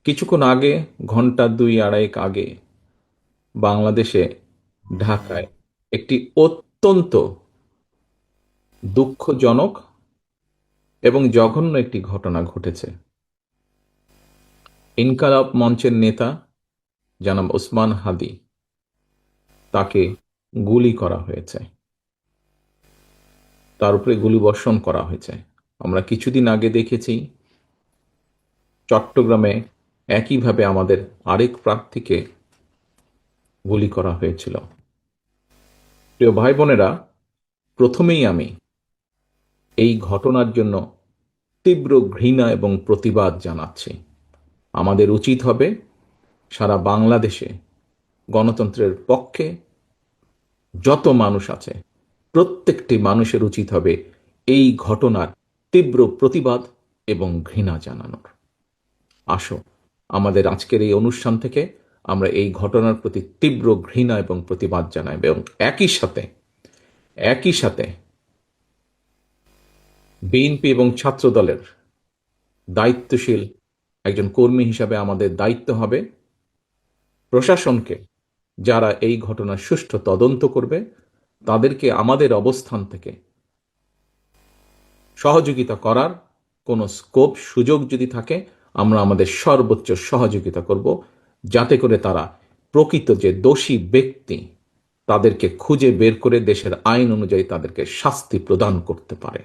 কিছুক্ষণ আগে, ঘন্টা দুই আড়াইক আগে, বাংলাদেশে ঢাকায় একটি অত্যন্ত দুঃখজনক এবং জঘন্য একটি ঘটনা ঘটেছে। ইনকালাব মঞ্চের নেতা জনাব ওসমান হাদি, তাকে গুলি করা হয়েছে, তার উপরে গুলিবর্ষণ করা হয়েছে। আমরা কিছুদিন আগে দেখেছি চট্টগ্রামে একইভাবে আমাদের আরেক প্রার্থীকে গুলি করা হয়েছিল। প্রিয় ভাই বোনেরা, প্রথমেই আমি এই ঘটনার জন্য তীব্র ঘৃণা এবং প্রতিবাদ জানাচ্ছি। আমাদের উচিত হবে সারা বাংলাদেশে গণতন্ত্রের পক্ষে যত মানুষ আছে প্রত্যেকটি মানুষের উচিত হবে এই ঘটনার তীব্র প্রতিবাদ এবং ঘৃণা জানানোর। আসো, আমাদের আজকের এই অনুষ্ঠান থেকে আমরা এই ঘটনার প্রতি তীব্র ঘৃণা এবং প্রতিবাদ জানাই এবং একই সাথে বিএনপি এবং ছাত্র দলের দায়িত্বশীল একজন কর্মী হিসাবে আমাদের দায়িত্ব হবে প্রশাসনকে, যারা এই ঘটনার সুষ্ঠু তদন্ত করবে, তাদেরকে আমাদের অবস্থান থেকে সহযোগিতা করার কোনো স্কোপ সুযোগ যদি থাকে, আমরা আমাদের সর্বোচ্চ সহযোগিতা করব, যাতে করে তারা প্রকৃত যে দোষী ব্যক্তি তাদেরকে খুঁজে বের করে দেশের আইন অনুযায়ী তাদেরকে শাস্তি প্রদান করতে পারে।